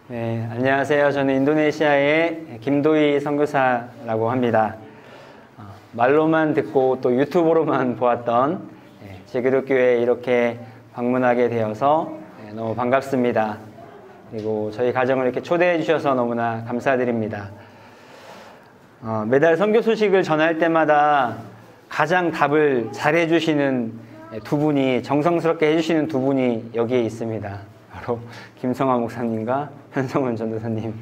네, 안녕하세요. 저는 인도네시아의 김도희 선교사라고 합니다. 말로만 듣고 또 유튜브로만 보았던 제그룹교회에 이렇게 방문하게 되어서 너무 반갑습니다. 그리고 저희 가정을 이렇게 초대해 주셔서 너무나 감사드립니다. 매달 선교 소식을 전할 때마다 가장 답을 잘해 주시는 두 분이, 정성스럽게 해주시는 두 분이 여기에 있습니다. 바로 김성화 목사님과 현성원 전도사님.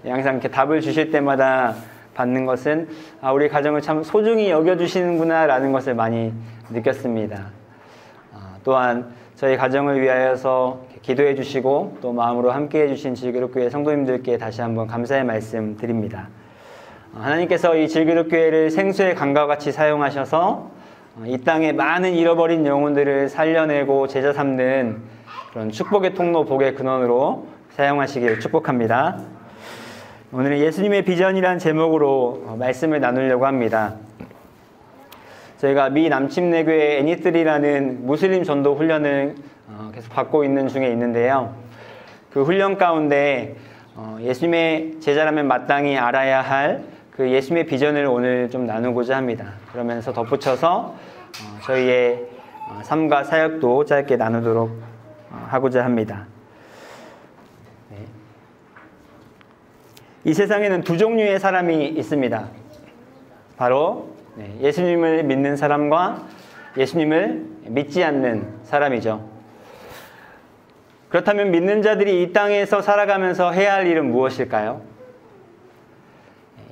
항상 이렇게 답을 주실 때마다 받는 것은 우리 가정을 참 소중히 여겨주시는구나 라는 것을 많이 느꼈습니다. 또한 저희 가정을 위하여서 기도해 주시고 또 마음으로 함께 해주신 질그룹교회 성도님들께 다시 한번 감사의 말씀 드립니다. 하나님께서 이 질그룹교회를 생수의 강과 같이 사용하셔서 이 땅에 많은 잃어버린 영혼들을 살려내고 제자 삼는 그런 축복의 통로, 복의 근원으로 사용하시길 축복합니다. 오늘은 예수님의 비전이란 제목으로 말씀을 나누려고 합니다. 저희가 미 남침내교회 애니뜰이라는 무슬림 전도 훈련을 계속 받고 있는 중에 있는데요. 그 훈련 가운데 예수님의 제자라면 마땅히 알아야 할 그 예수님의 비전을 오늘 좀 나누고자 합니다. 그러면서 덧붙여서 저희의 삶과 사역도 짧게 나누도록 하고자 합니다. 이 세상에는 두 종류의 사람이 있습니다. 바로 예수님을 믿는 사람과 예수님을 믿지 않는 사람이죠. 그렇다면 믿는 자들이 이 땅에서 살아가면서 해야 할 일은 무엇일까요?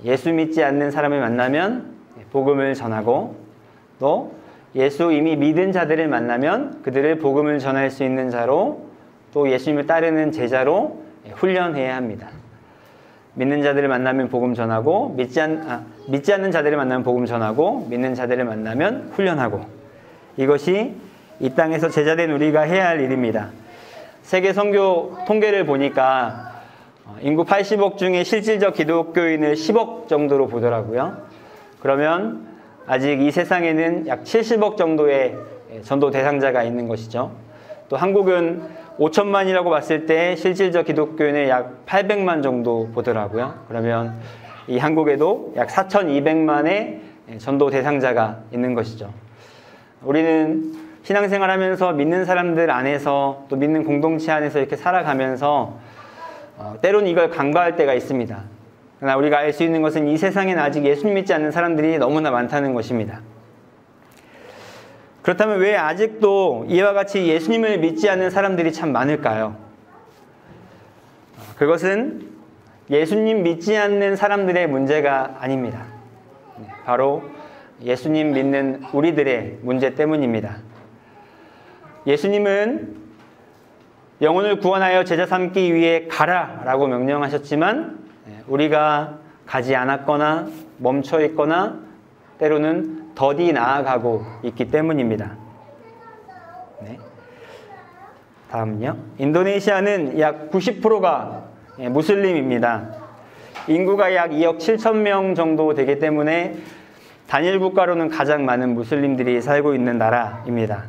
예수 믿지 않는 사람을 만나면 복음을 전하고, 또 예수 이미 믿은 자들을 만나면 그들을 복음을 전할 수 있는 자로, 또 예수님을 따르는 제자로 훈련해야 합니다. 믿는 자들을 만나면 복음 전하고, 믿지 않는 자들을 만나면 복음 전하고, 믿는 자들을 만나면 훈련하고, 이것이 이 땅에서 제자된 우리가 해야 할 일입니다. 세계 선교 통계를 보니까 인구 80억 중에 실질적 기독교인을 10억 정도로 보더라고요. 그러면 아직 이 세상에는 약 70억 정도의 전도 대상자가 있는 것이죠. 또 한국은 5천만이라고 봤을 때 실질적 기독교인을 약 800만 정도 보더라고요. 그러면 이 한국에도 약 4,200만의 전도 대상자가 있는 것이죠. 우리는 신앙생활 하면서 믿는 사람들 안에서, 또 믿는 공동체 안에서 이렇게 살아가면서 때론 이걸 간과할 때가 있습니다. 그러나 우리가 알 수 있는 것은 이 세상에는 아직 예수님 믿지 않는 사람들이 너무나 많다는 것입니다. 그렇다면 왜 아직도 이와 같이 예수님을 믿지 않는 사람들이 참 많을까요? 그것은 예수님 믿지 않는 사람들의 문제가 아닙니다. 바로 예수님 믿는 우리들의 문제 때문입니다. 예수님은 영혼을 구원하여 제자 삼기 위해 가라라고 명령하셨지만 우리가 가지 않았거나 멈춰 있거나 때로는 더디 나아가고 있기 때문입니다. 다음은요. 인도네시아는 약 90%가 무슬림입니다. 인구가 약 2억 7천 명 정도 되기 때문에 단일 국가로는 가장 많은 무슬림들이 살고 있는 나라입니다.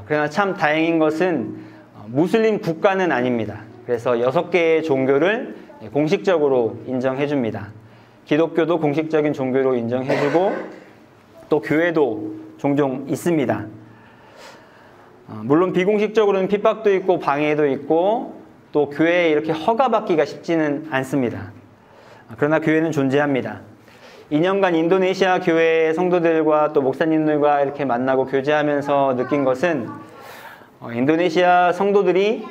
그러나 참 다행인 것은 무슬림 국가는 아닙니다. 그래서 6개의 종교를 공식적으로 인정해 줍니다. 기독교도 공식적인 종교로 인정해주고, 또 교회도 종종 있습니다. 물론 비공식적으로는 핍박도 있고 방해도 있고, 또 교회에 이렇게 허가받기가 쉽지는 않습니다. 그러나 교회는 존재합니다. 2년간 인도네시아 교회 성도들과 또 목사님들과 이렇게 만나고 교제하면서 느낀 것은 인도네시아 성도들이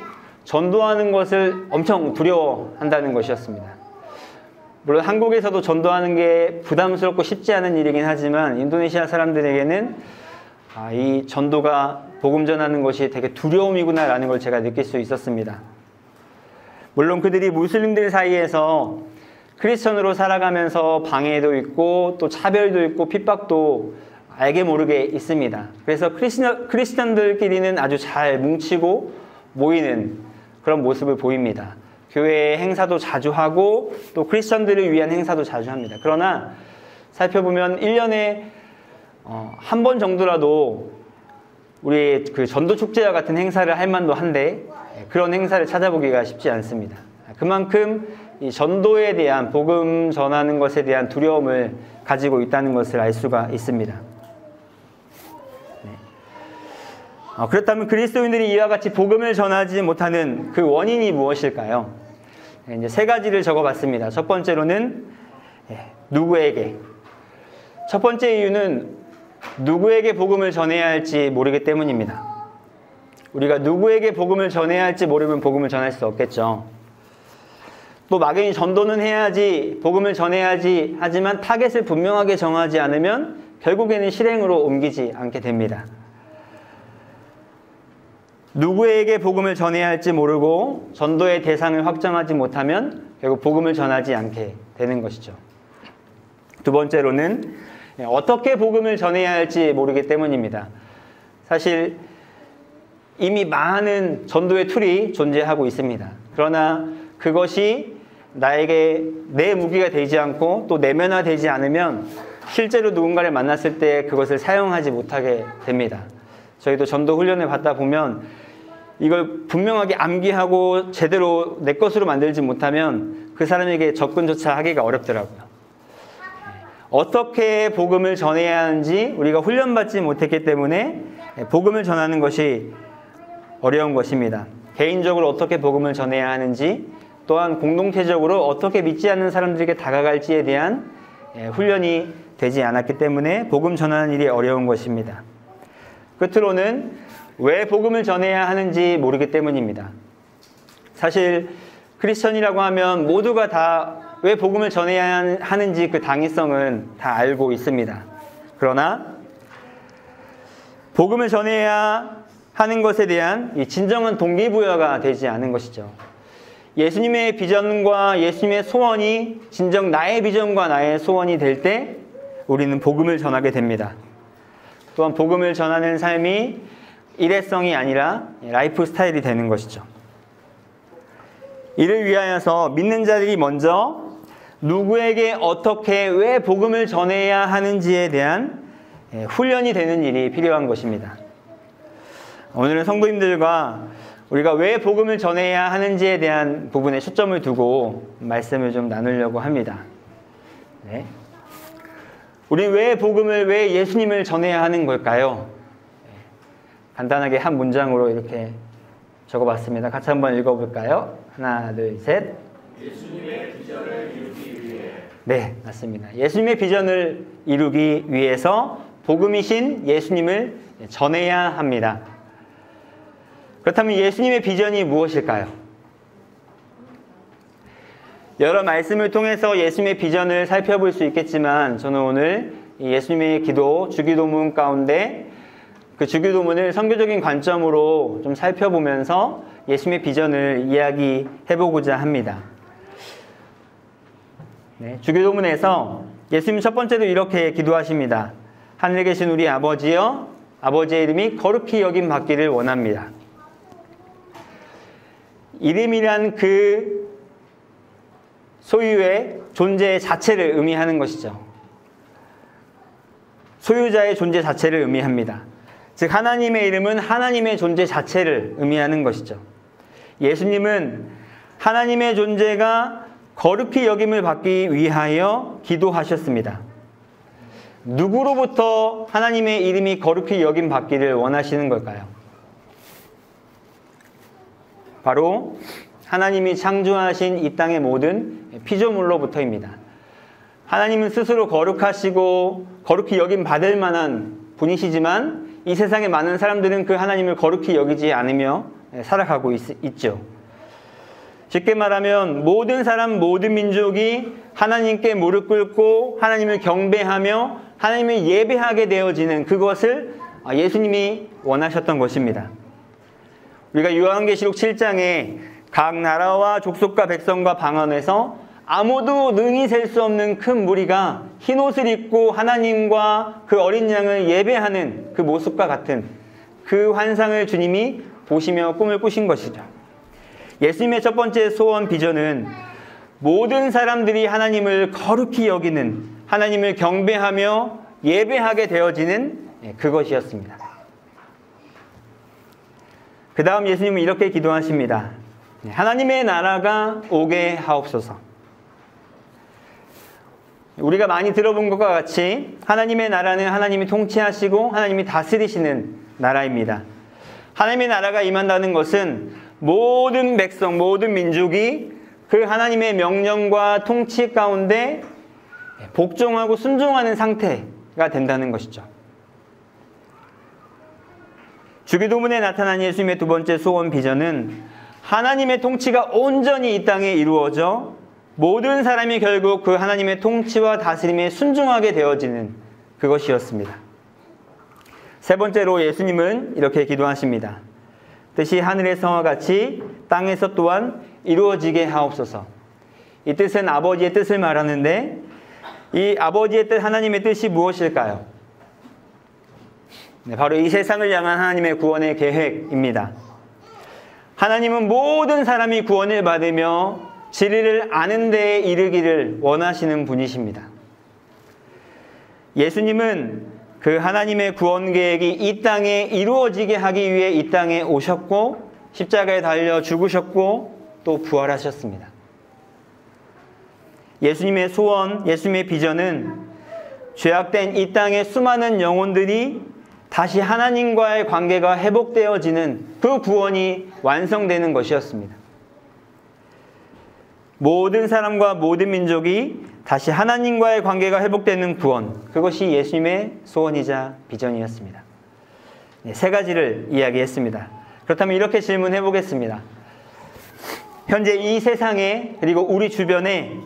전도하는 것을 엄청 두려워한다는 것이었습니다. 물론 한국에서도 전도하는 게 부담스럽고 쉽지 않은 일이긴 하지만 인도네시아 사람들에게는 이 전도가 복음 전하는 것이 되게 두려움이구나 라는 걸 제가 느낄 수 있었습니다. 물론 그들이 무슬림들 사이에서 크리스천으로 살아가면서 방해도 있고 또 차별도 있고 핍박도 알게 모르게 있습니다. 그래서 크리스천들끼리는 아주 잘 뭉치고 모이는 그런 모습을 보입니다. 교회 행사도 자주 하고 또 크리스천들을 위한 행사도 자주 합니다. 그러나 살펴보면 1년에 한 번 정도라도 우리 그 전도 축제와 같은 행사를 할 만도 한데 그런 행사를 찾아보기가 쉽지 않습니다. 그만큼 이 전도에 대한, 복음 전하는 것에 대한 두려움을 가지고 있다는 것을 알 수가 있습니다. 그렇다면 그리스도인들이 이와 같이 복음을 전하지 못하는 그 원인이 무엇일까요? 이제 세 가지를 적어봤습니다. 첫 번째로는 누구에게. 첫 번째 이유는 누구에게 복음을 전해야 할지 모르기 때문입니다. 우리가 누구에게 복음을 전해야 할지 모르면 복음을 전할 수 없겠죠. 또 막연히 전도는 해야지, 복음을 전해야지 하지만 타겟을 분명하게 정하지 않으면 결국에는 실행으로 옮기지 않게 됩니다. 누구에게 복음을 전해야 할지 모르고 전도의 대상을 확정하지 못하면 결국 복음을 전하지 않게 되는 것이죠. 두 번째로는 어떻게 복음을 전해야 할지 모르기 때문입니다. 사실 이미 많은 전도의 툴이 존재하고 있습니다. 그러나 그것이 나에게 내 무기가 되지 않고 또 내면화되지 않으면 실제로 누군가를 만났을 때 그것을 사용하지 못하게 됩니다. 저희도 전도 훈련을 받다 보면 이걸 분명하게 암기하고 제대로 내 것으로 만들지 못하면 그 사람에게 접근조차 하기가 어렵더라고요. 어떻게 복음을 전해야 하는지 우리가 훈련받지 못했기 때문에 복음을 전하는 것이 어려운 것입니다. 개인적으로 어떻게 복음을 전해야 하는지, 또한 공동체적으로 어떻게 믿지 않는 사람들에게 다가갈지에 대한 훈련이 되지 않았기 때문에 복음 전하는 일이 어려운 것입니다. 끝으로는 왜 복음을 전해야 하는지 모르기 때문입니다. 사실 크리스천이라고 하면 모두가 다 왜 복음을 전해야 하는지 그 당위성은 다 알고 있습니다. 그러나 복음을 전해야 하는 것에 대한 이 진정한 동기부여가 되지 않은 것이죠. 예수님의 비전과 예수님의 소원이 진정 나의 비전과 나의 소원이 될 때 우리는 복음을 전하게 됩니다. 또한 복음을 전하는 삶이 일회성이 아니라 라이프 스타일이 되는 것이죠. 이를 위하여서 믿는 자들이 먼저 누구에게 어떻게 왜 복음을 전해야 하는지에 대한 훈련이 되는 일이 필요한 것입니다. 오늘은 성도님들과 우리가 왜 복음을 전해야 하는지에 대한 부분에 초점을 두고 말씀을 좀 나누려고 합니다. 네. 우리 왜 복음을, 왜 예수님을 전해야 하는 걸까요? 간단하게 한 문장으로 이렇게 적어봤습니다. 같이 한번 읽어볼까요? 하나, 둘, 셋. 예수님의 비전을 이루기 위해. 네, 맞습니다. 예수님의 비전을 이루기 위해서 복음이신 예수님을 전해야 합니다. 그렇다면 예수님의 비전이 무엇일까요? 여러 말씀을 통해서 예수님의 비전을 살펴볼 수 있겠지만 저는 오늘 예수님의 기도, 주기도문 가운데 그 주기도문을 선교적인 관점으로 좀 살펴보면서 예수님의 비전을 이야기해보고자 합니다. 네, 주기도문에서 예수님 첫 번째로 이렇게 기도하십니다. 하늘에 계신 우리 아버지여, 아버지의 이름이 거룩히 여김 받기를 원합니다. 이름이란 그 소유의 존재 자체를 의미하는 것이죠. 소유자의 존재 자체를 의미합니다. 즉 하나님의 이름은 하나님의 존재 자체를 의미하는 것이죠. 예수님은 하나님의 존재가 거룩히 여김을 받기 위하여 기도하셨습니다. 누구로부터 하나님의 이름이 거룩히 여김 받기를 원하시는 걸까요? 바로 하나님이 창조하신 이 땅의 모든 피조물로부터입니다. 하나님은 스스로 거룩하시고 거룩히 여김 받을 만한 분이시지만 이 세상의 많은 사람들은 그 하나님을 거룩히 여기지 않으며 살아가고 있죠. 쉽게 말하면 모든 사람, 모든 민족이 하나님께 무릎 꿇고 하나님을 경배하며 하나님을 예배하게 되어지는 그것을 예수님이 원하셨던 것입니다. 우리가 요한계시록 7장에 각 나라와 족속과 백성과 방언에서 아무도 능히 셀 수 없는 큰 무리가 흰옷을 입고 하나님과 그 어린 양을 예배하는 그 모습과 같은 그 환상을 주님이 보시며 꿈을 꾸신 것이죠. 예수님의 첫 번째 소원 비전은 모든 사람들이 하나님을 거룩히 여기는, 하나님을 경배하며 예배하게 되어지는 그것이었습니다. 그 다음 예수님은 이렇게 기도하십니다. 하나님의 나라가 오게 하옵소서. 우리가 많이 들어본 것과 같이 하나님의 나라는 하나님이 통치하시고 하나님이 다스리시는 나라입니다. 하나님의 나라가 임한다는 것은 모든 백성, 모든 민족이 그 하나님의 명령과 통치 가운데 복종하고 순종하는 상태가 된다는 것이죠. 주기도문에 나타난 예수님의 두 번째 소원 비전은 하나님의 통치가 온전히 이 땅에 이루어져 모든 사람이 결국 그 하나님의 통치와 다스림에 순종하게 되어지는 그것이었습니다. 세 번째로 예수님은 이렇게 기도하십니다. 뜻이 하늘의 성과 같이 땅에서 또한 이루어지게 하옵소서. 이 뜻은 아버지의 뜻을 말하는데 이 아버지의 뜻, 하나님의 뜻이 무엇일까요? 바로 이 세상을 향한 하나님의 구원의 계획입니다. 하나님은 모든 사람이 구원을 받으며 진리를 아는 데에 이르기를 원하시는 분이십니다. 예수님은 그 하나님의 구원 계획이 이 땅에 이루어지게 하기 위해 이 땅에 오셨고 십자가에 달려 죽으셨고 또 부활하셨습니다. 예수님의 소원, 예수님의 비전은 죄악된 이 땅의 수많은 영혼들이 다시 하나님과의 관계가 회복되어지는 그 구원이 완성되는 것이었습니다. 모든 사람과 모든 민족이 다시 하나님과의 관계가 회복되는 구원, 그것이 예수님의 소원이자 비전이었습니다. 세 가지를 이야기했습니다. 그렇다면 이렇게 질문해 보겠습니다. 현재 이 세상에 그리고 우리 주변에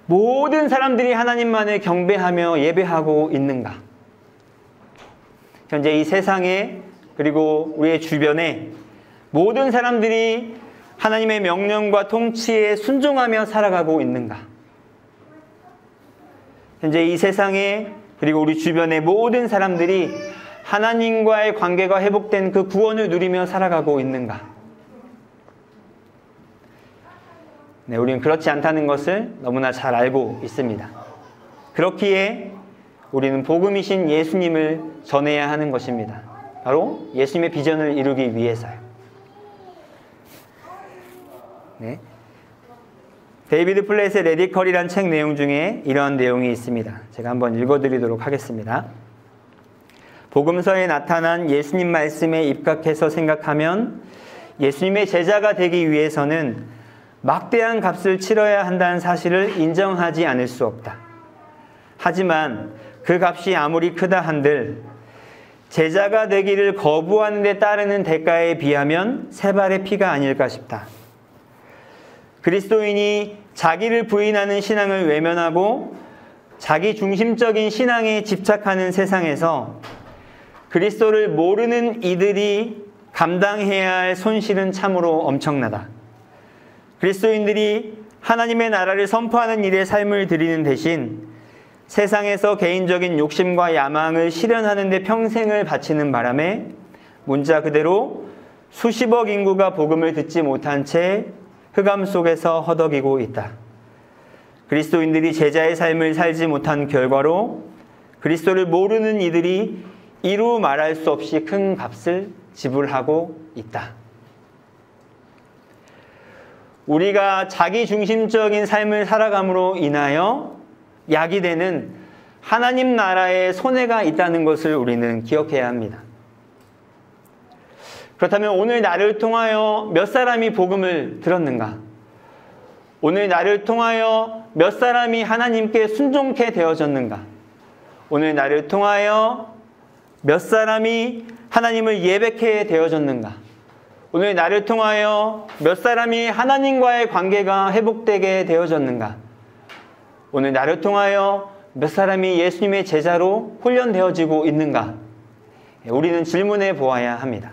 모든 사람들이 하나님만을 경배하며 예배하고 있는가? 현재 이 세상에 그리고 우리의 주변에 모든 사람들이 하나님의 명령과 통치에 순종하며 살아가고 있는가? 현재 이 세상에 그리고 우리 주변의 모든 사람들이 하나님과의 관계가 회복된 그 구원을 누리며 살아가고 있는가? 네, 우리는 그렇지 않다는 것을 너무나 잘 알고 있습니다. 그렇기에 우리는 복음이신 예수님을 전해야 하는 것입니다. 바로 예수님의 비전을 이루기 위해서요. 네. 데이비드 플랫의 레디컬이란 책 내용 중에 이런 내용이 있습니다. 제가 한번 읽어드리도록 하겠습니다. 복음서에 나타난 예수님 말씀에 입각해서 생각하면 예수님의 제자가 되기 위해서는 막대한 값을 치러야 한다는 사실을 인정하지 않을 수 없다. 하지만 그 값이 아무리 크다 한들 제자가 되기를 거부하는 데 따르는 대가에 비하면 세 발의 피가 아닐까 싶다. 그리스도인이 자기를 부인하는 신앙을 외면하고 자기 중심적인 신앙에 집착하는 세상에서 그리스도를 모르는 이들이 감당해야 할 손실은 참으로 엄청나다. 그리스도인들이 하나님의 나라를 선포하는 일에 삶을 드리는 대신 세상에서 개인적인 욕심과 야망을 실현하는 데 평생을 바치는 바람에 문자 그대로 수십억 인구가 복음을 듣지 못한 채 흑암 속에서 허덕이고 있다. 그리스도인들이 제자의 삶을 살지 못한 결과로 그리스도를 모르는 이들이 이루 말할 수 없이 큰 값을 지불하고 있다. 우리가 자기 중심적인 삶을 살아감으로 인하여 야기되는 하나님 나라의 손해가 있다는 것을 우리는 기억해야 합니다. 그렇다면 오늘 나를 통하여 몇 사람이 복음을 들었는가? 오늘 나를 통하여 몇 사람이 하나님께 순종케 되어졌는가? 오늘 나를 통하여 몇 사람이 하나님을 예배케 되어졌는가? 오늘 나를 통하여 몇 사람이 하나님과의 관계가 회복되게 되어졌는가? 오늘 나를 통하여 몇 사람이 예수님의 제자로 훈련되어지고 있는가? 우리는 질문해 보아야 합니다.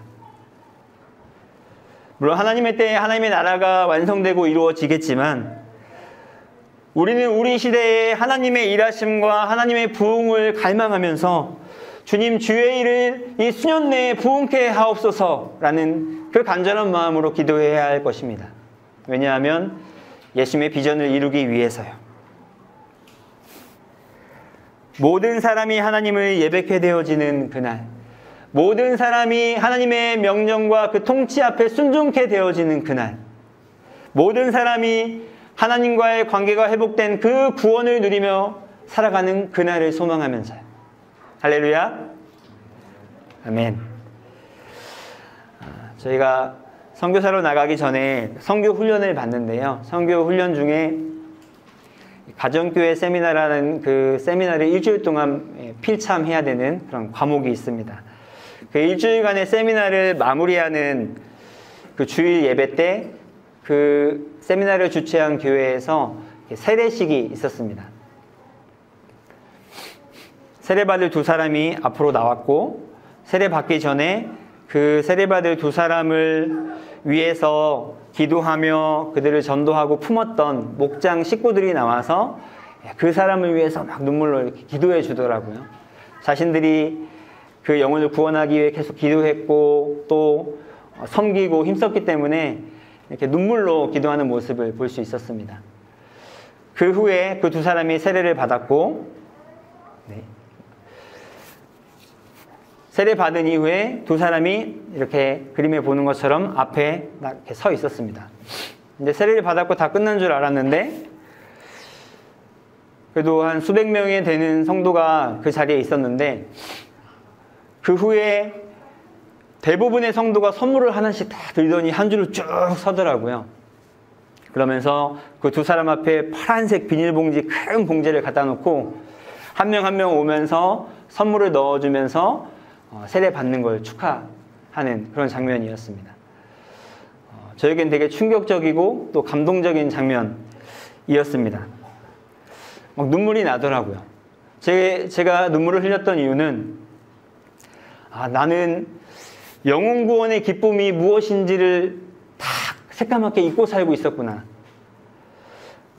물론 하나님의 때에 하나님의 나라가 완성되고 이루어지겠지만 우리는 우리 시대에 하나님의 일하심과 하나님의 부흥을 갈망하면서 주님 주의 일을 이 수년 내에 부흥케 하옵소서라는 그 간절한 마음으로 기도해야 할 것입니다. 왜냐하면 예수님의 비전을 이루기 위해서요. 모든 사람이 하나님을 예배케 되어지는 그날, 모든 사람이 하나님의 명령과 그 통치 앞에 순종케 되어지는 그날, 모든 사람이 하나님과의 관계가 회복된 그 구원을 누리며 살아가는 그날을 소망하면서요. 할렐루야. 아멘. 저희가 선교사로 나가기 전에 선교 훈련을 받는데요. 선교 훈련 중에 가정교회 세미나라는 그 세미나를 일주일 동안 필참해야 되는 그런 과목이 있습니다. 그 일주일간의 세미나를 마무리하는 그 주일 예배 때 그 세미나를 주최한 교회에서 세례식이 있었습니다. 세례받을 두 사람이 앞으로 나왔고, 세례받기 전에 그 세례받을 두 사람을 위해서 기도하며 그들을 전도하고 품었던 목장 식구들이 나와서 그 사람을 위해서 막 눈물로 이렇게 기도해 주더라고요. 자신들이 그 영혼을 구원하기 위해 계속 기도했고 또 섬기고 힘썼기 때문에 이렇게 눈물로 기도하는 모습을 볼 수 있었습니다. 그 후에 그 두 사람이 세례를 받았고, 세례 받은 이후에 두 사람이 이렇게 그림에 보는 것처럼 앞에 이렇게 서 있었습니다. 이제 세례를 받았고 다 끝난 줄 알았는데, 그래도 한 수백 명이 되는 성도가 그 자리에 있었는데, 그 후에 대부분의 성도가 선물을 하나씩 다 들더니 한 줄로 쭉 서더라고요. 그러면서 그 두 사람 앞에 파란색 비닐봉지, 큰 봉지를 갖다 놓고 한 명 한 명 오면서 선물을 넣어주면서 세례 받는 걸 축하하는 그런 장면이었습니다. 저에겐 되게 충격적이고 또 감동적인 장면이었습니다. 막 눈물이 나더라고요. 제가 눈물을 흘렸던 이유는 나는 영혼 구원의 기쁨이 무엇인지를 다 새까맣게 잊고 살고 있었구나.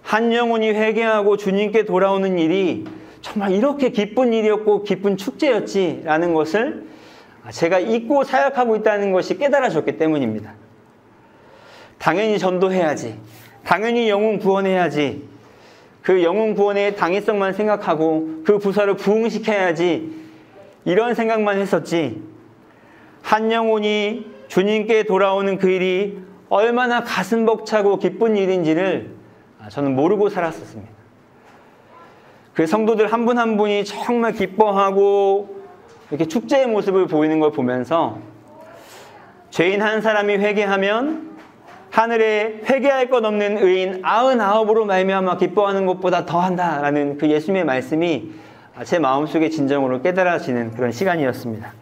한 영혼이 회개하고 주님께 돌아오는 일이 정말 이렇게 기쁜 일이었고 기쁜 축제였지라는 것을 제가 잊고 사역하고 있다는 것이 깨달아졌기 때문입니다. 당연히 전도해야지. 당연히 영혼 구원해야지. 그 영혼 구원의 당위성만 생각하고 그 부서를 부흥시켜야지. 이런 생각만 했었지. 한 영혼이 주님께 돌아오는 그 일이 얼마나 가슴 벅차고 기쁜 일인지를 저는 모르고 살았었습니다. 그 성도들 한 분 한 분이 정말 기뻐하고 이렇게 축제의 모습을 보이는 걸 보면서 죄인 한 사람이 회개하면 하늘에 회개할 것 없는 의인 99으로 말미암아 기뻐하는 것보다 더한다라는 그 예수님의 말씀이 제 마음속에 진정으로 깨달아지는 그런 시간이었습니다.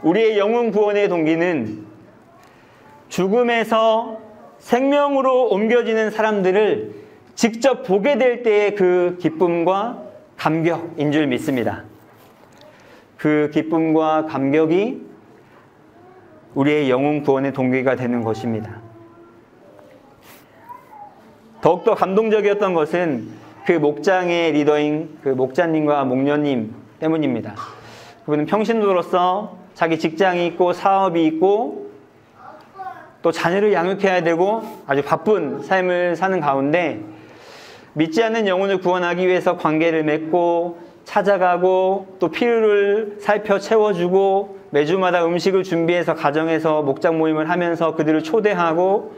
우리의 영혼 구원의 동기는 죽음에서 생명으로 옮겨지는 사람들을 직접 보게 될 때의 그 기쁨과 감격인 줄 믿습니다. 그 기쁨과 감격이 우리의 영혼 구원의 동기가 되는 것입니다. 더욱더 감동적이었던 것은 그 목장의 리더인 그 목자님과 목녀님 때문입니다. 그분은 평신도로서 자기 직장이 있고 사업이 있고 또 자녀를 양육해야 되고 아주 바쁜 삶을 사는 가운데 믿지 않는 영혼을 구원하기 위해서 관계를 맺고 찾아가고 또 필요를 살펴 채워주고 매주마다 음식을 준비해서 가정에서 목장 모임을 하면서 그들을 초대하고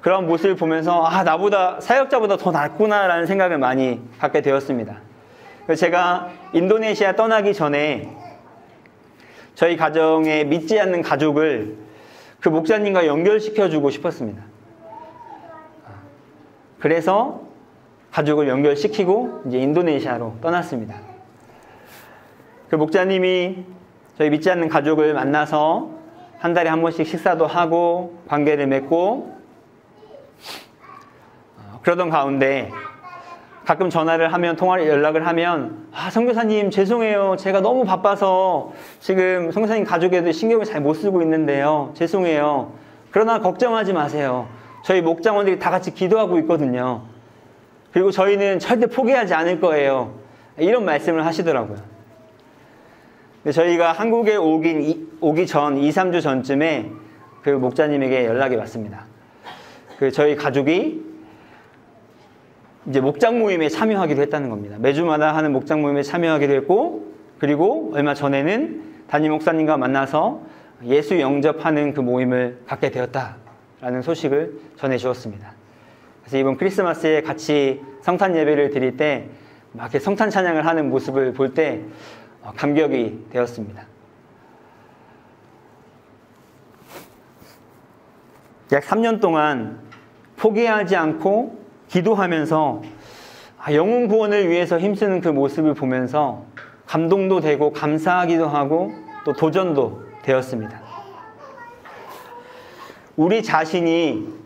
그런 모습을 보면서 나보다 사역자보다 더 낫구나라는 생각을 많이 갖게 되었습니다. 그래서 제가 인도네시아 떠나기 전에 저희 가정에 믿지 않는 가족을 그 목사님과 연결시켜주고 싶었습니다. 그래서 가족을 연결시키고 이제 인도네시아로 떠났습니다. 그 목자님이 저희 믿지 않는 가족을 만나서 한 달에 한 번씩 식사도 하고 관계를 맺고 그러던 가운데 가끔 전화를 하면 연락을 하면 선교사님 죄송해요. 제가 너무 바빠서 지금 선교사님 가족에도 신경을 잘 못 쓰고 있는데요. 죄송해요. 그러나 걱정하지 마세요. 저희 목장원들이 다 같이 기도하고 있거든요. 그리고 저희는 절대 포기하지 않을 거예요. 이런 말씀을 하시더라고요. 근데 저희가 한국에 오기 전 2, 3주 전쯤에 그 목자님에게 연락이 왔습니다. 그 저희 가족이 이제 목장 모임에 참여하기로 했다는 겁니다. 매주마다 하는 목장 모임에 참여하기로 했고 그리고 얼마 전에는 담임 목사님과 만나서 예수 영접하는 그 모임을 갖게 되었다라는 라는 소식을 전해 주었습니다. 그래서 이번 크리스마스에 같이 성탄 예배를 드릴 때 막 이렇게 성탄 찬양을 하는 모습을 볼 때 감격이 되었습니다. 약 3년 동안 포기하지 않고 기도하면서 영혼 구원을 위해서 힘쓰는 그 모습을 보면서 감동도 되고 감사하기도 하고 또 도전도 되었습니다. 우리 자신이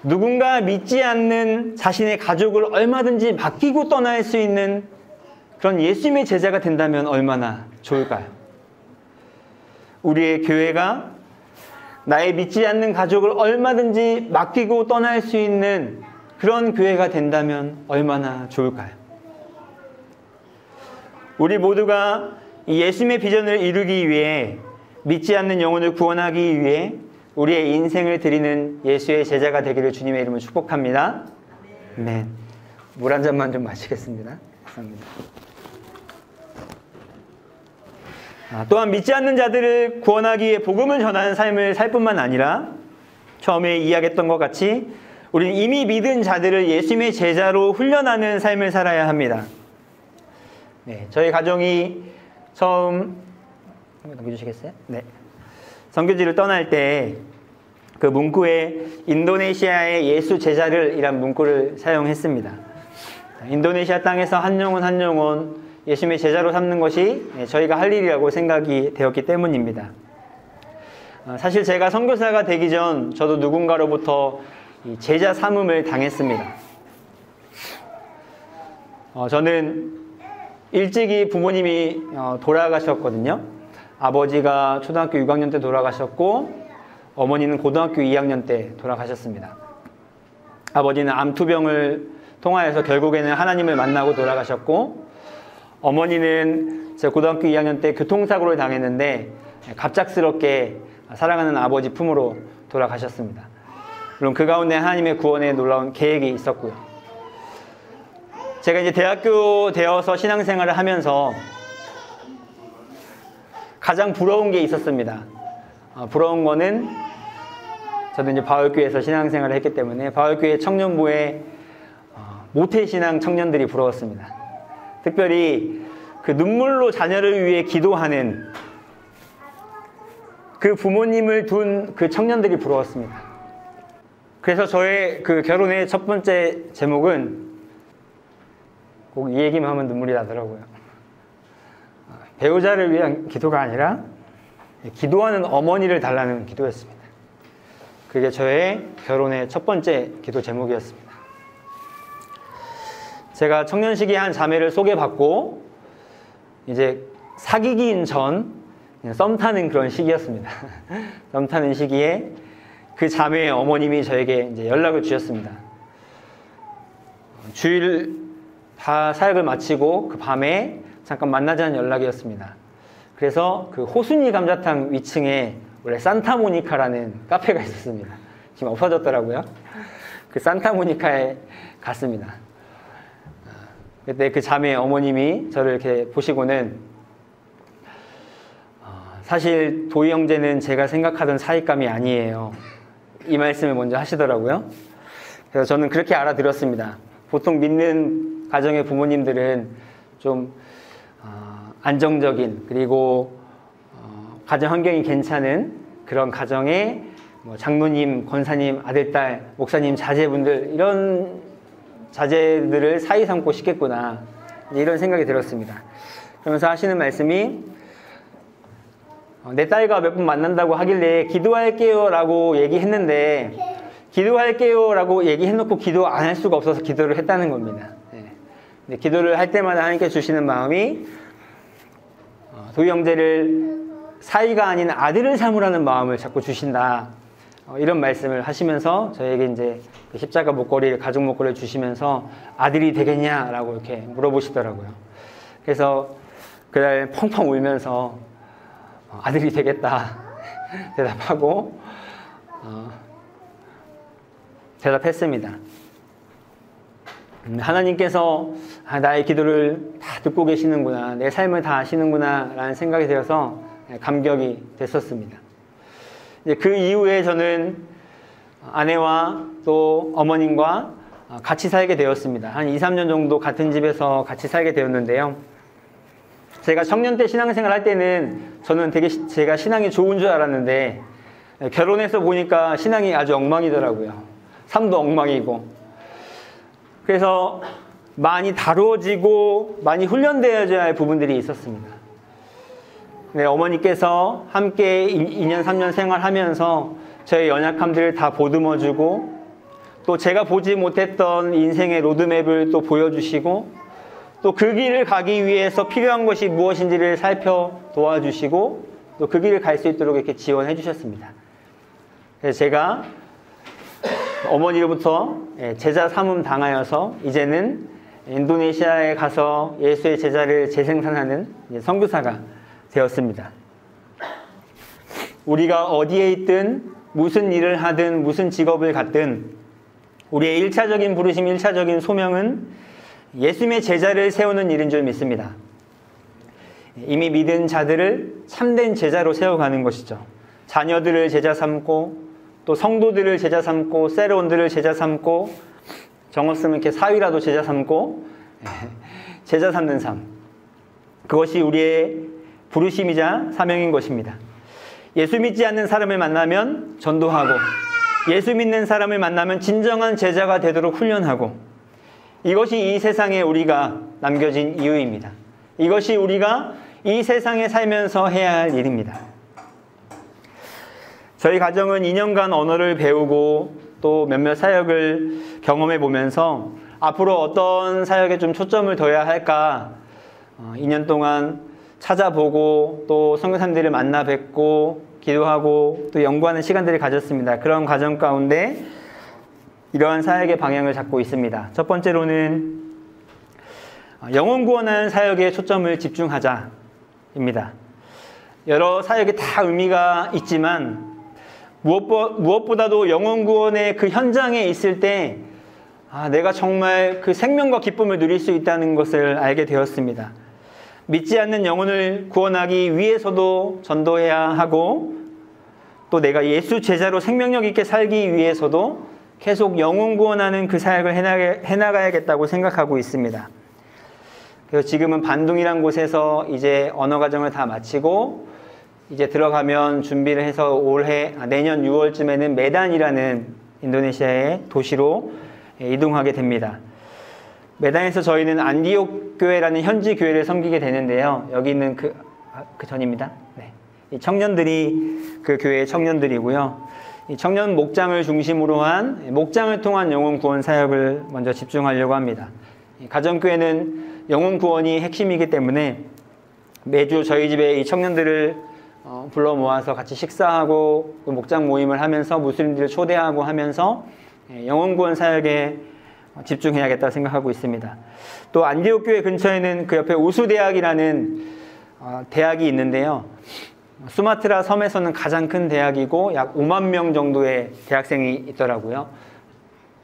누군가 믿지 않는 자신의 가족을 얼마든지 맡기고 떠날 수 있는 그런 예수님의 제자가 된다면 얼마나 좋을까요? 우리의 교회가 나의 믿지 않는 가족을 얼마든지 맡기고 떠날 수 있는 그런 교회가 된다면 얼마나 좋을까요? 우리 모두가 이 예수님의 비전을 이루기 위해 믿지 않는 영혼을 구원하기 위해 우리의 인생을 드리는 예수의 제자가 되기를 주님의 이름으로 축복합니다. 네. 물 한 잔만 좀 마시겠습니다. 감사합니다. 또한 믿지 않는 자들을 구원하기 위해 복음을 전하는 삶을 살 뿐만 아니라 처음에 이야기했던 것 같이 우리는 이미 믿은 자들을 예수님의 제자로 훈련하는 삶을 살아야 합니다. 네, 저희 가정이 처음 넘겨주시겠어요? 네. 선교지를 떠날 때 그 문구에 인도네시아의 예수 제자를 이란 문구를 사용했습니다. 인도네시아 땅에서 한 영혼 한 영혼 예수님의 제자로 삼는 것이 저희가 할 일이라고 생각이 되었기 때문입니다. 사실 제가 선교사가 되기 전 저도 누군가로부터 제자 삼음을 당했습니다. 저는 일찍이 부모님이 돌아가셨거든요. 아버지가 초등학교 6학년 때 돌아가셨고 어머니는 고등학교 2학년 때 돌아가셨습니다. 아버지는 암투병을 통하여서 결국에는 하나님을 만나고 돌아가셨고 어머니는 제가 고등학교 2학년 때 교통사고를 당했는데 갑작스럽게 사랑하는 아버지 품으로 돌아가셨습니다. 물론 그 가운데 하나님의 구원에 놀라운 계획이 있었고요. 제가 이제 대학교 되어서 신앙생활을 하면서 가장 부러운 게 있었습니다. 부러운 거는 저도 이제 바울교회에서 신앙생활을 했기 때문에 바울교회 청년부의 모태신앙 청년들이 부러웠습니다. 특별히 그 눈물로 자녀를 위해 기도하는 그 부모님을 둔 그 청년들이 부러웠습니다. 그래서 저의 그 결혼의 첫 번째 제목은 꼭 이 얘기만 하면 눈물이 나더라고요. 배우자를 위한 기도가 아니라 기도하는 어머니를 달라는 기도였습니다. 그게 저의 결혼의 첫 번째 기도 제목이었습니다. 제가 청년 시기에 한 자매를 소개받고 이제 사귀기 전 썸 타는 그런 시기였습니다. 썸 타는 시기에 그 자매의 어머님이 저에게 이제 연락을 주셨습니다. 주일 다 사역을 마치고 그 밤에 잠깐 만나자는 연락이었습니다. 그래서 그 호순이 감자탕 위층에 원래 산타모니카라는 카페가 있었습니다. 지금 없어졌더라고요. 그 산타모니카에 갔습니다. 그때 그 자매의 어머님이 저를 이렇게 보시고는 사실 도희 형제는 제가 생각하던 사익감이 아니에요. 이 말씀을 먼저 하시더라고요. 그래서 저는 그렇게 알아들었습니다. 보통 믿는 가정의 부모님들은 좀 안정적인 그리고 가정 환경이 괜찮은 그런 가정의 뭐 장로님, 권사님, 아들딸, 목사님, 자제분들 이런 자제들을 사이 삼고 싶겠구나 이런 생각이 들었습니다. 그러면서 하시는 말씀이 내 딸과 몇 분 만난다고 하길래 기도할게요 라고 얘기했는데 기도할게요 라고 얘기해놓고 기도 안 할 수가 없어서 기도를 했다는 겁니다. 네. 기도를 할 때마다 하나님께 주시는 마음이 도희 형제를 사이가 아닌 아들을 삼으라는 마음을 자꾸 주신다. 이런 말씀을 하시면서 저에게 이제 십자가 목걸이를, 가죽 목걸이를 주시면서 아들이 되겠냐라고 이렇게 물어보시더라고요. 그래서 그날 펑펑 울면서 아들이 되겠다 대답하고 대답했습니다. 하나님께서 나의 기도를 다 듣고 계시는구나, 내 삶을 다 아시는구나 라는 생각이 들어서 감격이 됐었습니다. 그 이후에 저는 아내와 또 어머님과 같이 살게 되었습니다. 한 2, 3년 정도 같은 집에서 같이 살게 되었는데요. 제가 청년 때 신앙생활 할 때는 저는 되게 제가 신앙이 좋은 줄 알았는데 결혼해서 보니까 신앙이 아주 엉망이더라고요. 삶도 엉망이고. 그래서 많이 다루어지고 많이 훈련되어야 할 부분들이 있었습니다. 네, 어머니께서 함께 2년, 3년 생활하면서 저의 연약함들을 다 보듬어주고 또 제가 보지 못했던 인생의 로드맵을 또 보여주시고 또 그 길을 가기 위해서 필요한 것이 무엇인지를 살펴 도와주시고 또 그 길을 갈 수 있도록 이렇게 지원해 주셨습니다. 그래서 제가 어머니로부터 제자 삼음 당하여서 이제는 인도네시아에 가서 예수의 제자를 재생산하는 선교사가 되었습니다. 우리가 어디에 있든 무슨 일을 하든 무슨 직업을 갖든 우리의 1차적인 부르심, 1차적인 소명은 예수님의 제자를 세우는 일인 줄 믿습니다. 이미 믿은 자들을 참된 제자로 세워가는 것이죠. 자녀들을 제자 삼고 또 성도들을 제자 삼고 세론들을 제자 삼고 정 없으면 이렇게 사위라도 제자 삼고 제자 삼는 삶. 그것이 우리의 부르심이자 사명인 것입니다. 예수 믿지 않는 사람을 만나면 전도하고 예수 믿는 사람을 만나면 진정한 제자가 되도록 훈련하고 이것이 이 세상에 우리가 남겨진 이유입니다. 이것이 우리가 이 세상에 살면서 해야 할 일입니다. 저희 가정은 2년간 언어를 배우고 또 몇몇 사역을 경험해 보면서 앞으로 어떤 사역에 좀 초점을 둬야 할까 2년 동안 찾아보고 또 선교사님들을 만나 뵙고 기도하고 또 연구하는 시간들을 가졌습니다. 그런 과정 가운데 이러한 사역의 방향을 잡고 있습니다. 첫 번째로는 영혼 구원하는 사역에 초점을 집중하자입니다. 여러 사역이 다 의미가 있지만 무엇보다도 영혼 구원의 그 현장에 있을 때 내가 정말 그 생명과 기쁨을 누릴 수 있다는 것을 알게 되었습니다. 믿지 않는 영혼을 구원하기 위해서도 전도해야 하고 또 내가 예수 제자로 생명력 있게 살기 위해서도 계속 영혼 구원하는 그 사역을 해나가야겠다고 생각하고 있습니다. 그래서 지금은 반둥이란 곳에서 이제 언어과정을 다 마치고 이제 들어가면 준비를 해서 내년 6월쯤에는 메단이라는 인도네시아의 도시로 이동하게 됩니다. 메단에서 저희는 안디옥 교회라는 현지 교회를 섬기게 되는데요. 여기 있는 그 전입니다. 네. 이 청년들이 그 교회의 청년들이고요. 이 청년 목장을 중심으로 한 목장을 통한 영혼 구원 사역을 먼저 집중하려고 합니다. 가정교회는 영혼 구원이 핵심이기 때문에 매주 저희 집에 이 청년들을 불러 모아서 같이 식사하고 목장 모임을 하면서 무슬림들을 초대하고 하면서 영혼 구원 사역에 집중해야겠다 생각하고 있습니다. 또 안디옥 교회 근처에는 그 옆에 우수대학이라는 대학이 있는데요. 수마트라 섬에서는 가장 큰 대학이고 약 5만 명 정도의 대학생이 있더라고요.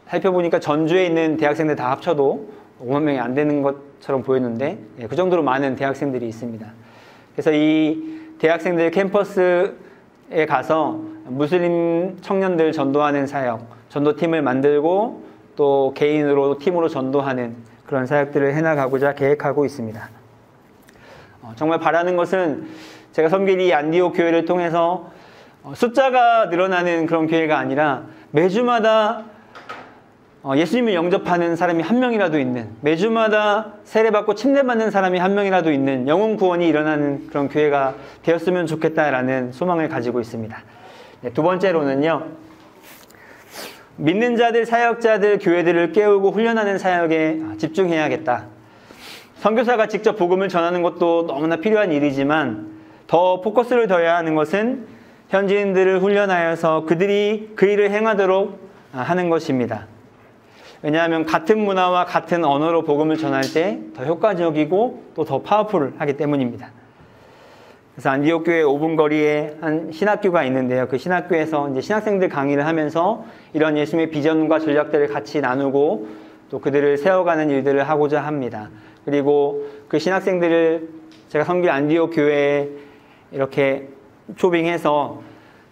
살펴보니까 전주에 있는 대학생들 다 합쳐도 5만 명이 안 되는 것처럼 보였는데 그 정도로 많은 대학생들이 있습니다. 그래서 이 대학생들 캠퍼스에 가서 무슬림 청년들 전도하는 사역, 전도팀을 만들고 또 개인으로 팀으로 전도하는 그런 사역들을 해나가고자 계획하고 있습니다. 정말 바라는 것은 제가 섬긴 이 안디옥 교회를 통해서 숫자가 늘어나는 그런 교회가 아니라 매주마다 예수님을 영접하는 사람이 한 명이라도 있는, 매주마다 세례받고 침례받는 사람이 한 명이라도 있는 영혼 구원이 일어나는 그런 교회가 되었으면 좋겠다라는 소망을 가지고 있습니다. 네, 두 번째로는요. 믿는 자들, 사역자들, 교회들을 깨우고 훈련하는 사역에 집중해야겠다. 선교사가 직접 복음을 전하는 것도 너무나 필요한 일이지만 더 포커스를 둬야 하는 것은 현지인들을 훈련하여서 그들이 그 일을 행하도록 하는 것입니다. 왜냐하면 같은 문화와 같은 언어로 복음을 전할 때 더 효과적이고 또 더 파워풀하기 때문입니다. 그래서 안디옥 교회 5분 거리에 한 신학교가 있는데요. 그 신학교에서 이제 신학생들 강의를 하면서 이런 예수님의 비전과 전략들을 같이 나누고 또 그들을 세워가는 일들을 하고자 합니다. 그리고 그 신학생들을 제가 섬길 안디옥 교회에 이렇게 초빙해서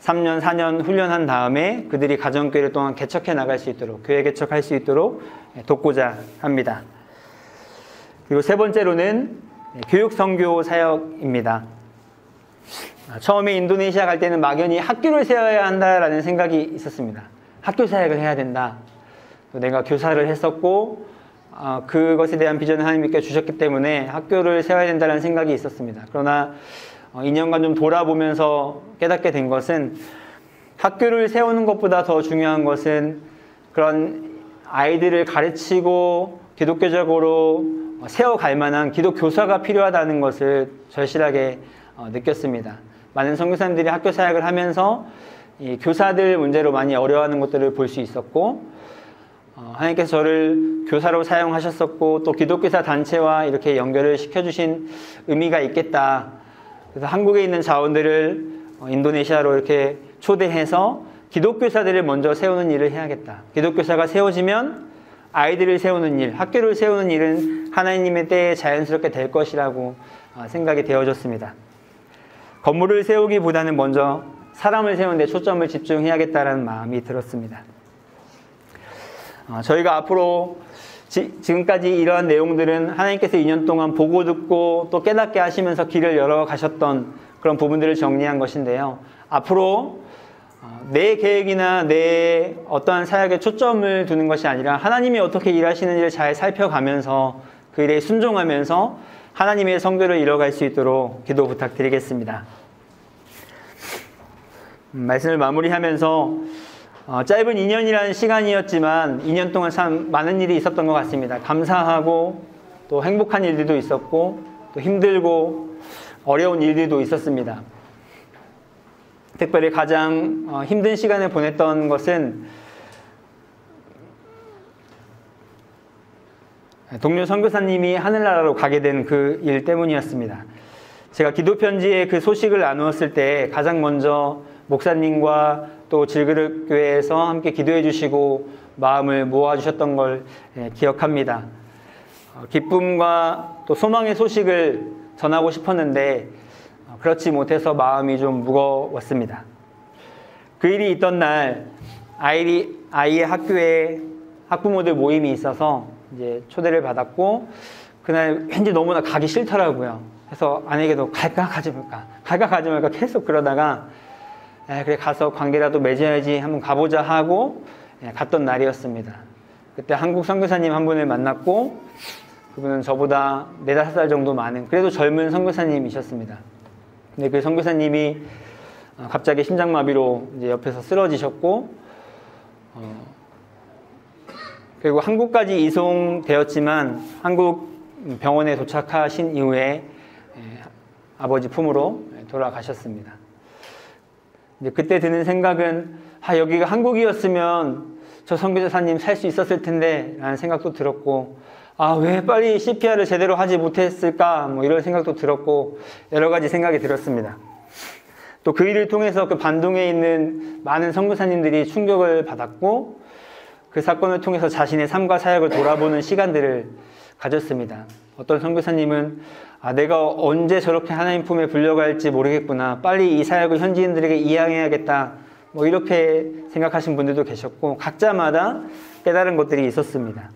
3년, 4년 훈련한 다음에 그들이 가정교회를 또한 개척해 나갈 수 있도록, 교회 개척할 수 있도록 돕고자 합니다. 그리고 세 번째로는 교육 선교 사역입니다. 처음에 인도네시아 갈 때는 막연히 학교를 세워야 한다라는 생각이 있었습니다. 학교 사역을 해야 된다. 또 내가 교사를 했었고 그것에 대한 비전을 하나님께 주셨기 때문에 학교를 세워야 된다는 생각이 있었습니다. 그러나 2년간 좀 돌아보면서 깨닫게 된 것은 학교를 세우는 것보다 더 중요한 것은 그런 아이들을 가르치고 기독교적으로 세워갈 만한 기독교사가 필요하다는 것을 절실하게 느꼈습니다. 많은 선교사님들이 학교 사역을 하면서 이 교사들 문제로 많이 어려워하는 것들을 볼 수 있었고 하나님께서 저를 교사로 사용하셨었고 또 기독교사 단체와 이렇게 연결을 시켜주신 의미가 있겠다. 그래서 한국에 있는 자원들을 인도네시아로 이렇게 초대해서 기독교사들을 먼저 세우는 일을 해야겠다. 기독교사가 세워지면 아이들을 세우는 일, 학교를 세우는 일은 하나님의 때에 자연스럽게 될 것이라고 생각이 되어졌습니다. 건물을 세우기보다는 먼저 사람을 세우는 데 초점을 집중해야겠다는 마음이 들었습니다. 저희가 앞으로 지금까지 이러한 내용들은 하나님께서 2년 동안 보고 듣고 또 깨닫게 하시면서 길을 열어가셨던 그런 부분들을 정리한 것인데요. 앞으로 내 계획이나 내 어떠한 사역에 초점을 두는 것이 아니라 하나님이 어떻게 일하시는지를 잘 살펴가면서 그 일에 순종하면서 하나님의 성교를 이뤄갈 수 있도록 기도 부탁드리겠습니다. 말씀을 마무리하면서 짧은 2년이라는 시간이었지만 2년 동안 참 많은 일이 있었던 것 같습니다. 감사하고 또 행복한 일들도 있었고 또 힘들고 어려운 일들도 있었습니다. 특별히 가장 힘든 시간을 보냈던 것은 동료 선교사님이 하늘나라로 가게 된 그 일 때문이었습니다. 제가 기도편지에 그 소식을 나누었을 때 가장 먼저 목사님과 또 질그릇교회에서 함께 기도해 주시고 마음을 모아주셨던 걸 기억합니다. 기쁨과 또 소망의 소식을 전하고 싶었는데 그렇지 못해서 마음이 좀 무거웠습니다. 그 일이 있던 날 아이의 학교에 학부모들 모임이 있어서 이제 초대를 받았고 그날 왠지 너무나 가기 싫더라고요. 그래서 아내에게도 갈까 가지 말까 계속 그러다가 그래 가서 관계라도 맺어야지 한번 가보자 하고 갔던 날이었습니다. 그때 한국 선교사님 한 분을 만났고 그분은 저보다 4-5살 정도 많은 그래도 젊은 선교사님이셨습니다. 근데 그 선교사님이 갑자기 심장마비로 이제 옆에서 쓰러지셨고 그리고 한국까지 이송되었지만 한국 병원에 도착하신 이후에 아버지 품으로 돌아가셨습니다. 이제 그때 드는 생각은 여기가 한국이었으면 저 선교사님 살 수 있었을 텐데 라는 생각도 들었고 왜 빨리 CPR을 제대로 하지 못했을까 이런 생각도 들었고 여러 가지 생각이 들었습니다. 또 그 일을 통해서 그 반동에 있는 많은 선교사님들이 충격을 받았고 그 사건을 통해서 자신의 삶과 사역을 돌아보는 시간들을 가졌습니다. 어떤 선교사님은 내가 언제 저렇게 하나님 품에 불려갈지 모르겠구나. 빨리 이 사역을 현지인들에게 이양해야겠다. 이렇게 생각하신 분들도 계셨고 각자마다 깨달은 것들이 있었습니다.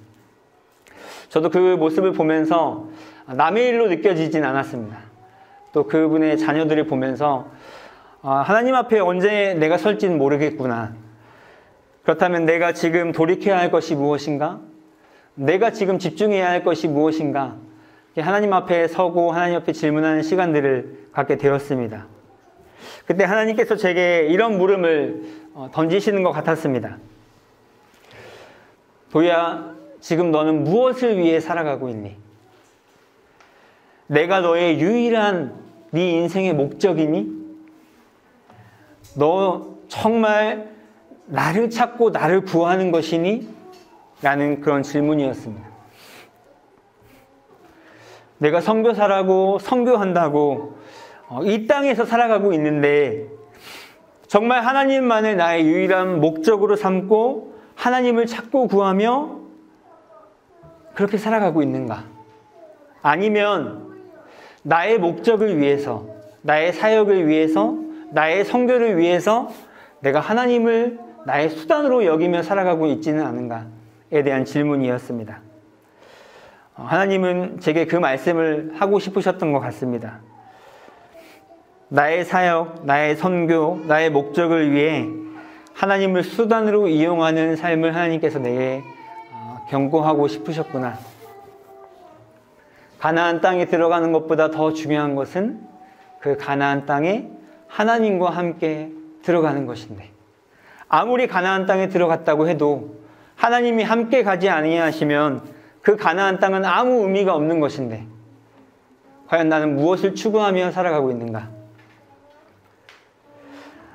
저도 그 모습을 보면서 남의 일로 느껴지진 않았습니다. 또 그분의 자녀들을 보면서 하나님 앞에 언제 내가 설지는 모르겠구나. 그렇다면 내가 지금 돌이켜야 할 것이 무엇인가? 내가 지금 집중해야 할 것이 무엇인가? 하나님 앞에 서고 하나님 앞에 질문하는 시간들을 갖게 되었습니다. 그때 하나님께서 제게 이런 물음을 던지시는 것 같았습니다. 도희야, 지금 너는 무엇을 위해 살아가고 있니? 내가 너의 유일한 네 인생의 목적이니? 너 정말 나를 찾고 나를 구하는 것이니? 라는 그런 질문이었습니다. 내가 선교사라고 선교한다고 이 땅에서 살아가고 있는데 정말 하나님만을 나의 유일한 목적으로 삼고 하나님을 찾고 구하며 그렇게 살아가고 있는가? 아니면 나의 목적을 위해서, 나의 사역을 위해서, 나의 성교를 위해서 내가 하나님을 나의 수단으로 여기며 살아가고 있지는 않은가에 대한 질문이었습니다. 하나님은 제게 그 말씀을 하고 싶으셨던 것 같습니다. 나의 사역, 나의 선교, 나의 목적을 위해 하나님을 수단으로 이용하는 삶을 하나님께서 내게 경고하고 싶으셨구나. 가나안 땅에 들어가는 것보다 더 중요한 것은 그 가나안 땅에 하나님과 함께 들어가는 것인데, 아무리 가나안 땅에 들어갔다고 해도 하나님이 함께 가지 아니하시면 그 가나안 땅은 아무 의미가 없는 것인데, 과연 나는 무엇을 추구하며 살아가고 있는가?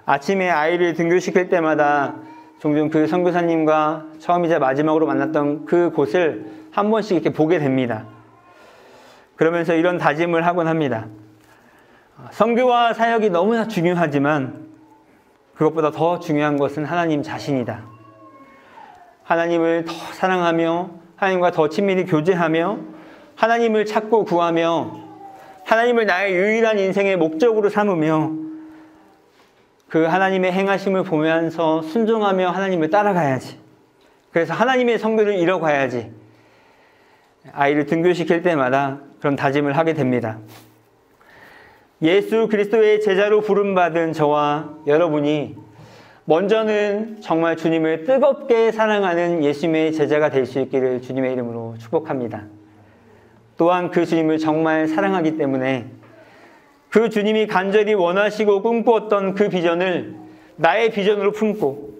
아침에 아이를 등교시킬 때마다 종종 그 선교사님과 처음이자 마지막으로 만났던 그 곳을 한 번씩 이렇게 보게 됩니다. 그러면서 이런 다짐을 하곤 합니다. 선교와 사역이 너무나 중요하지만 그것보다 더 중요한 것은 하나님 자신이다. 하나님을 더 사랑하며 하나님과 더 친밀히 교제하며 하나님을 찾고 구하며 하나님을 나의 유일한 인생의 목적으로 삼으며 그 하나님의 행하심을 보면서 순종하며 하나님을 따라가야지. 그래서 하나님의 성교를 이뤄가야지. 아이를 등교시킬 때마다 그런 다짐을 하게 됩니다. 예수 그리스도의 제자로 부름받은 저와 여러분이 먼저는 정말 주님을 뜨겁게 사랑하는 예수님의 제자가 될 수 있기를 주님의 이름으로 축복합니다. 또한 그 주님을 정말 사랑하기 때문에 그 주님이 간절히 원하시고 꿈꾸었던 그 비전을 나의 비전으로 품고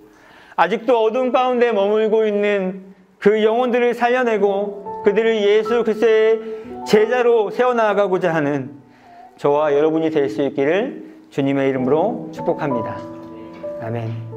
아직도 어둠 가운데 머물고 있는 그 영혼들을 살려내고 그들을 예수 그리스도의 제자로 세워나가고자 하는 저와 여러분이 될 수 있기를 주님의 이름으로 축복합니다. 아멘.